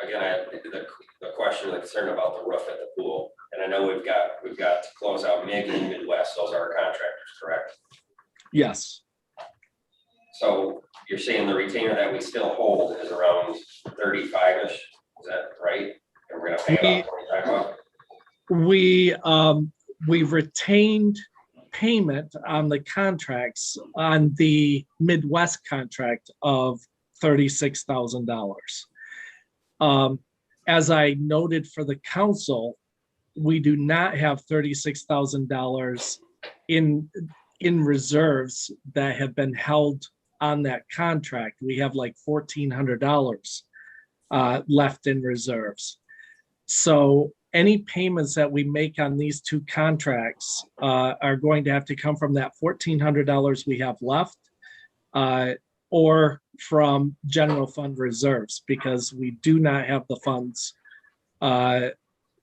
S5: again, I had the question, the concern about the roof at the pool. And I know we've got to close out MIG and Midwest. Those are our contractors, correct?
S4: Yes.
S5: So you're saying the retainer that we still hold is around 35-ish, is that right? And we're gonna pay about 25 bucks?
S4: We retained payment on the contracts on the Midwest contract of $36,000. As I noted for the council, we do not have $36,000 in reserves that have been held on that contract. We have like $1,400 left in reserves. So any payments that we make on these two contracts are going to have to come from that $1,400 we have left or from general fund reserves, because we do not have the funds.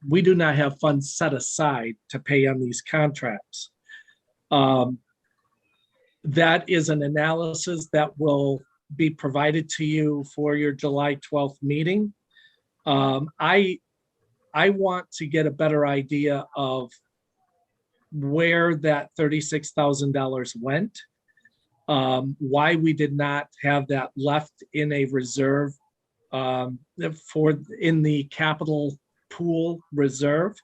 S4: We do not have funds set aside to pay on these contracts. That is an analysis that will be provided to you for your July 12th meeting. I want to get a better idea of where that $36,000 went, why we did not have that left in a reserve in the capital pool reserve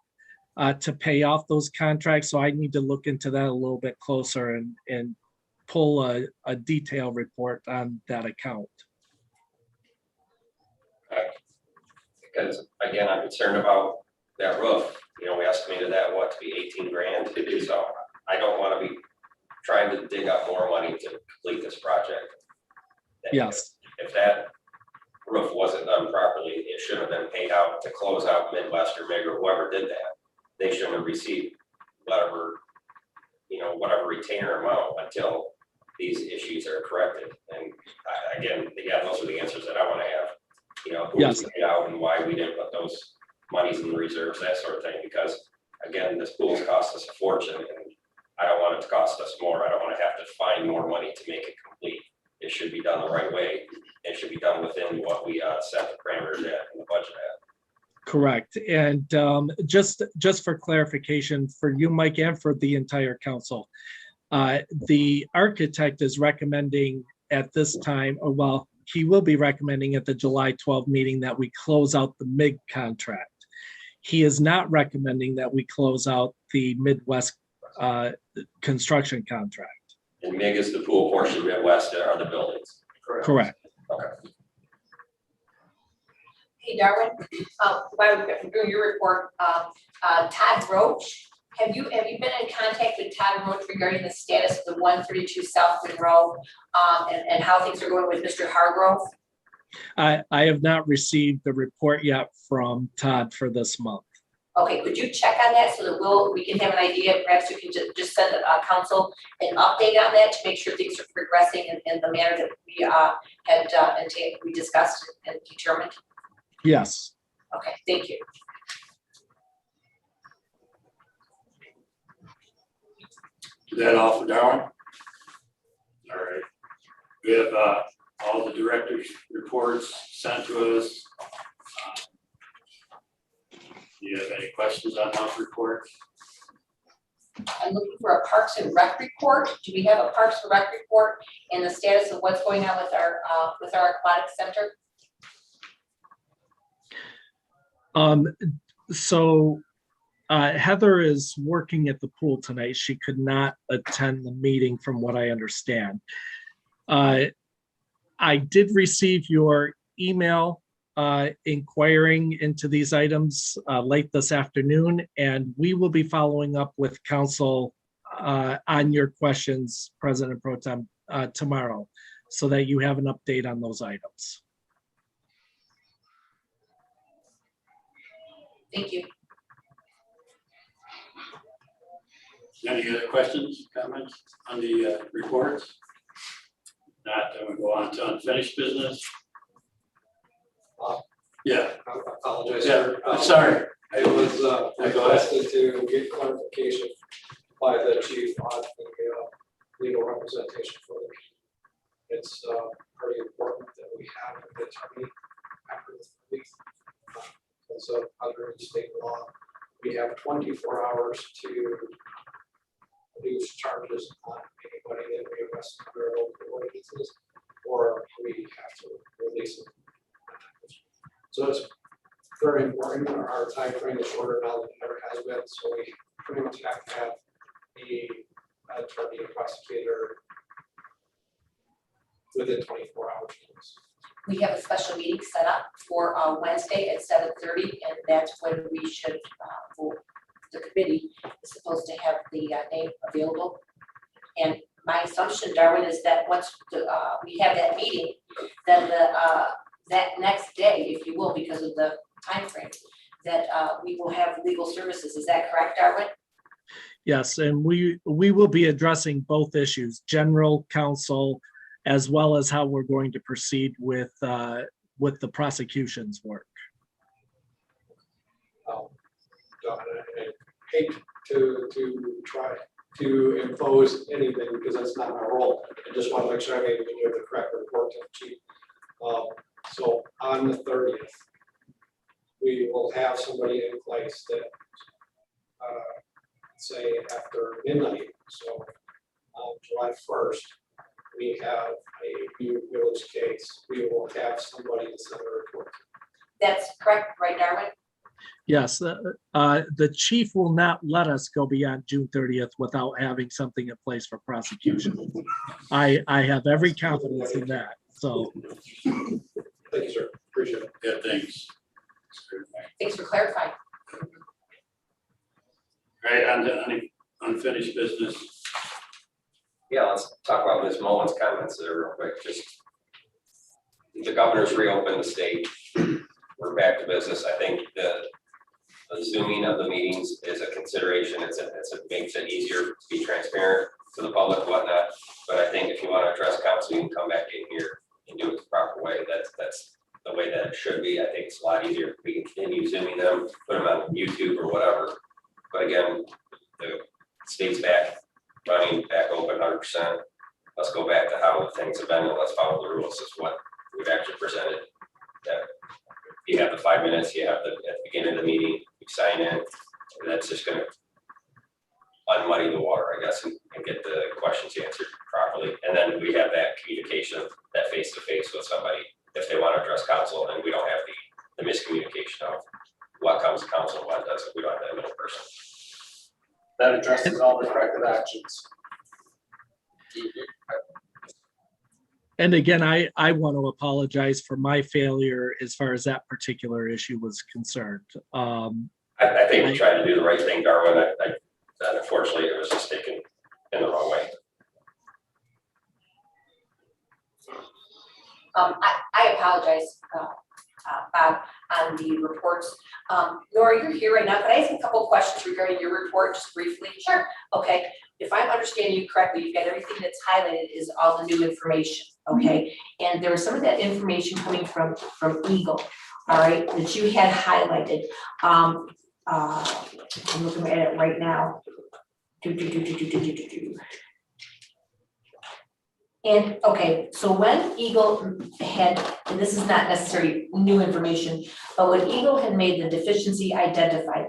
S4: to pay off those contracts. So I need to look into that a little bit closer and pull a detailed report on that account.
S5: Because again, I'm concerned about that roof. You know, we estimated that to be 18 grand. So I don't want to be trying to dig up more money to complete this project.
S4: Yes.
S5: If that roof wasn't done properly, it should have been paid out to close out Midwest or MIG or whoever did that. They shouldn't have received whatever retainer amount until these issues are corrected. And again, those are the answers that I want to have. You know, who was paid out and why we didn't put those monies in the reserves, that sort of thing. Because again, this pool's cost us a fortune, and I don't want it to cost us more. I don't want to have to find more money to make it complete. It should be done the right way. It should be done within what we set the parameters at and the budget at.
S4: Correct. And just for clarification for you, Mike, and for the entire council, the architect is recommending at this time, or well, he will be recommending at the July 12 meeting that we close out the MIG contract. He is not recommending that we close out the Midwest construction contract.
S5: And MIG is the pool portion, Midwest are the buildings.
S4: Correct.
S5: Okay.
S3: Hey, Darwin, while we're doing your report, Todd Roach, have you been in contact with Todd Roach regarding the status of the 132 South Monroe and how things are going with Mr. Hargrove?
S4: I have not received the report yet from Todd for this month.
S3: Okay, could you check on that so that we can have an idea? Perhaps you can just send council an update on that to make sure things are progressing in the manner that we we discussed and determined.
S4: Yes.
S3: Okay, thank you.
S1: Is that all for Darwin? All right. We have all the directors' reports sent to us. Do you have any questions on those reports?
S3: I'm looking for a Parks and Rec report. Do we have a Parks and Rec report and the status of what's going on with our aquatic center?
S4: So Heather is working at the pool tonight. She could not attend the meeting from what I understand. I did receive your email inquiring into these items late this afternoon, and we will be following up with council on your questions, President Pro Tem, tomorrow, so that you have an update on those items.
S3: Thank you.
S1: Any other questions, comments on the reports? Not, then we go on to unfinished business. Yeah,
S12: I apologize.
S1: yeah,
S12: sir.
S1: sorry.
S12: I was
S1: go ahead.
S12: requested to get clarification by the chief on the legal representation for the community. It's pretty important that we have an attorney after this week. Because of under state law, we have 24 hours to reduce charges on anybody that we arrest under local ordinances, or we have to release them. So it's very important. Our time frame is shorter now than it ever has been, so we pretty much have to have the attorney and prosecutor within 24 hours.
S3: We have a special meeting set up for Wednesday at 7:30, and that's when we should, the committee is supposed to have the name available. And my assumption, Darwin, is that once we have that meeting, then that next day, if you will, because of the time frame, that we will have legal services. Is that correct, Darwin?
S4: Yes, and we will be addressing both issues, general counsel, as well as how we're going to proceed with the prosecution's work.
S12: Don, I hate to try to impose anything because that's not my role. I just want to make sure I give you the correct report to the chief. So on the 30th, we will have somebody in place that say after midnight. So on July 1st, we have a new village case. We will have somebody to send a report.
S3: That's correct, right, Darwin?
S4: Yes, the chief will not let us go beyond June 30th without having something in place for prosecution. I have every confidence in that, so.
S12: Thank you, sir. Appreciate it.
S1: Yeah, thanks.
S3: Thanks for clarifying.
S1: Right, on to unfinished business.
S5: Yeah, let's talk about Ms. Mullen's comments there real quick. Just the governor's reopened the state. We're back to business. I think the zooming of the meetings is a consideration. It makes it easier to be transparent to the public and whatnot. But I think if you want to address council, you can come back in here and do it the proper way. That's the way that it should be. I think it's a lot easier. We can continue zooming them, put them on YouTube or whatever. But again, the state's back running, back open 100%. Let's go back to how things have been and let's follow the rules. Is what we've actually presented. That you have the 5 minutes, you have at the beginning of the meeting, you sign in. And that's just going to unmuddy the water, I guess, and get the questions answered properly. And then we have that communication, that face-to-face with somebody if they want to address council, and we don't have the miscommunication of what comes to council and what doesn't. We don't have that middle person.
S8: That addresses all the corrective actions.
S4: And again, I want to apologize for my failure as far as that particular issue was concerned.
S5: I think we tried to do the right thing, Darwin. Unfortunately, it was just taken in the wrong way.
S3: I apologize, Bob, on the reports. Laura, you're here right now. Can I ask a couple of questions regarding your report, just briefly? Sure. Okay, if I'm understanding you correctly, you've got everything that's highlighted is all the new information, okay? And there was some of that information coming from Eagle, all right, that you had highlighted. I'm looking at it right now. And okay, so when Eagle had, and this is not necessarily new information, but when Eagle had made the deficiency identified,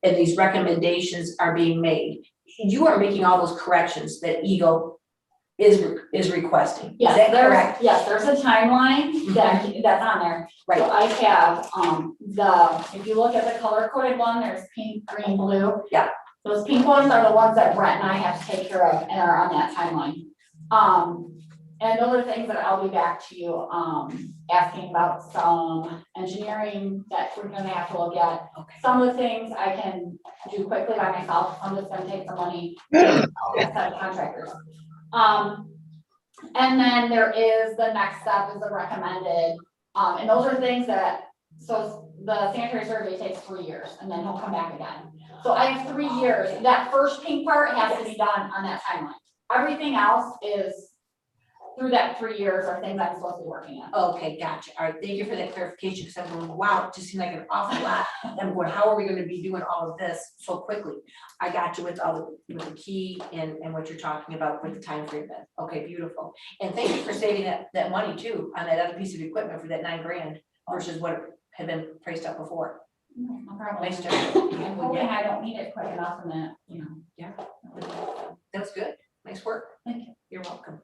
S3: and these recommendations are being made, you are making all those corrections that Eagle is requesting. Is that correct?
S13: Yes, there's a timeline that's on there.
S3: Right.
S13: So I have if you look at the color coded one, there's pink, green, blue.
S3: Yeah.
S13: Those pink ones are the ones that Brett and I have to take care of and are on that timeline. And those are things that I'll be back to you, asking about some engineering that we're gonna have to look at.
S3: Okay.
S13: Some of the things I can do quickly by myself, I'm just gonna take some money, outside contractors. And then there is, the next step is the recommended, and those are things that, so the sanitary survey takes 3 years, and then he'll come back again. So I have 3 years, that first pink part has to be done on that timeline. Everything else is through that 3 years are things I'm supposed to be working on.
S3: Okay, gotcha. All right, thank you for that clarification, because I'm going, wow, it just seemed like an awful lot. And I'm going, how are we gonna be doing all of this so quickly? I got you with all the, with the key and what you're talking about with the time frame then. Okay, beautiful. And thank you for saving that money too, on that other piece of equipment for that $9,000 versus what had been priced up before.
S13: No problem.
S3: Nice job.
S13: I'm hoping I don't need it quick enough and that, you know.
S3: Yeah. That's good. Nice work.
S13: Thank you.
S3: You're welcome.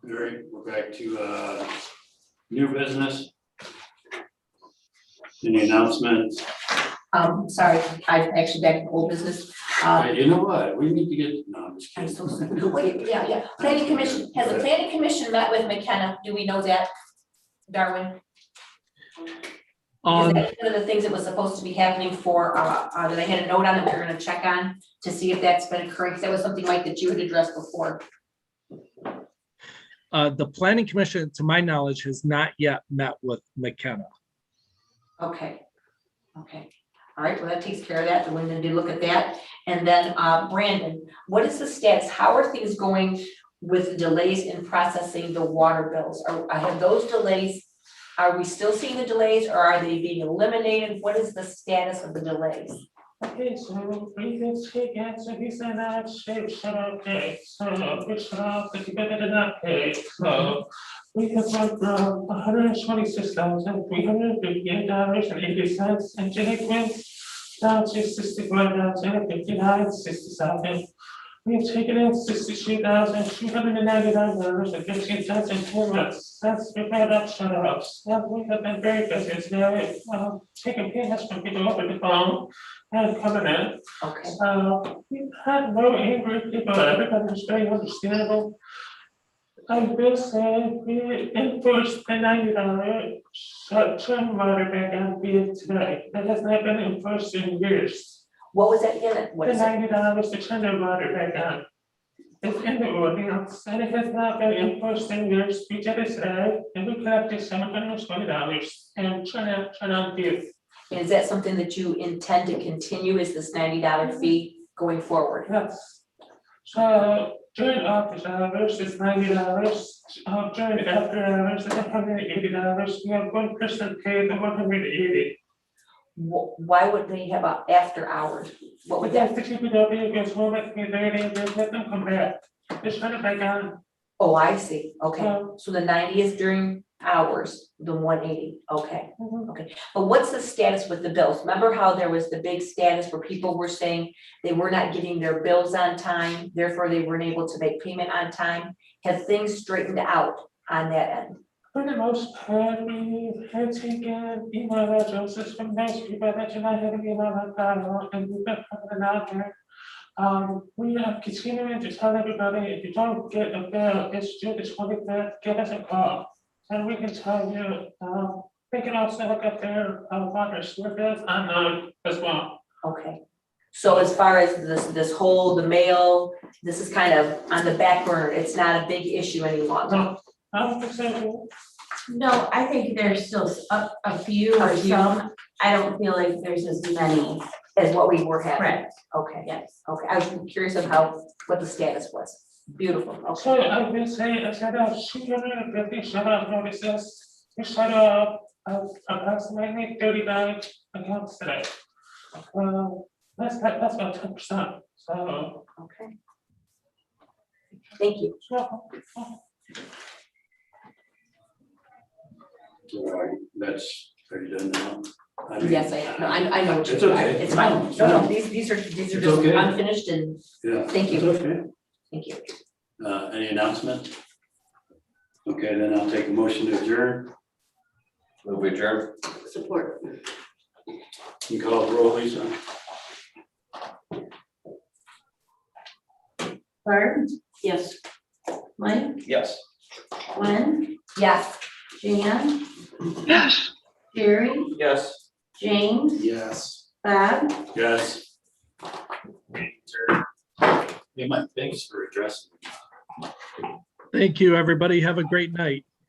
S1: All right, we're back to new business. Any announcements?
S3: Sorry, I'm actually back in old business.
S1: You know what? We need to get, no, I'm just
S3: I'm
S1: kidding.
S3: so sorry. Wait, yeah. Planning commission, has the planning commission met with McKenna? Do we know that? Darwin? Because that's one of the things that was supposed to be happening for, that I had a note on that we were gonna check on to see if that's been occurring, because that was something like that you had addressed before.
S4: The planning commission, to my knowledge, has not yet met with McKenna.
S3: Okay. All right, well, that takes care of that. So we're gonna do look at that. And then, Brandon, what is the status? How are things going with delays in processing the water bills? Have those delays, are we still seeing the delays or are they being eliminated? What is the status of the delays?
S14: Okay, so we can take it, so he said that shape shut up pay, so we shut off the together did not pay, so we have went from $126,358.80 in delinquents down to $61,059.60. We've taken in $62,299.15 in payments. That's prepared up shut ups. And we have been very busy today, taking payments from people over the phone and coming in.
S3: Okay.
S14: We've had no angry people, everybody was very understandable. I will say we enforced the $90 short-term water back on bid today. That has not been enforced in years.
S3: What was that again? What
S14: The
S3: is it?
S14: $90 to turn the water back on. It's in the ordinance and it has not been enforced in years. We did it today and we collected $720 and turn on bids.
S3: Is that something that you intend to continue? Is this $90 fee going forward?
S14: Yes. So during office hours, it's $90. During after hours, it's $180. We have one person paid the $180.
S3: Why would they have a after hours? What would
S14: That's
S3: that?
S14: the DPW goes home at 3:30 and just let them come back. Just turn it back on.
S3: Oh, I see. Okay. So the 90 is during hours, the 180. Okay. Okay. But what's the status with the bills? Remember how there was the big status where people were saying they were not getting their bills on time, therefore they weren't able to make payment on time? Have things straightened out on that end?
S14: For the most part, we have taken email addresses from those people that you might have an email on file, and we've been putting them out there. We are continuing to tell everybody, if you don't get a bill, it's due the 25th, give us a call. And we can tell you, they can also look at their water sewer bills online as well.
S3: Okay. So as far as this whole, the mail, this is kind of on the back burner. It's not a big issue any longer.
S14: No, I don't think so.
S7: No, I think there's still a few or some. I don't feel like there's as many.
S3: As what we were having.
S7: Correct.
S3: Okay.
S7: Yes.
S3: Okay. I was curious of what the status was. Beautiful. Okay.
S14: So I will say, I said, 250 shut off notices, we shut off approximately 39 accounts today. That's about 10%, so.
S3: Okay. Thank you.
S1: All right, that's, are you done now? I mean,
S3: Yes, I know. what
S1: It's
S3: you're-
S1: okay.
S3: It's fine. No, these are
S1: It's
S3: just
S1: okay.
S3: unfinished and
S1: Yeah.
S3: thank you.
S1: It's okay.
S3: Thank you.
S1: Any announcement? Okay, then I'll take a motion to adjourn.
S5: Move adjourn.
S7: Support.
S1: You call the roll, Lisa?
S7: Barb? Yes. Mike,
S5: Yes.
S7: Gwen,
S6: Yes.
S7: Jan,
S14: Yes.
S7: Jerry,
S5: Yes.
S7: James,
S8: Yes.
S7: Bob,
S1: Yes.
S15: Hey, Mike, thanks for addressing.
S4: Thank you, everybody. Have a great night.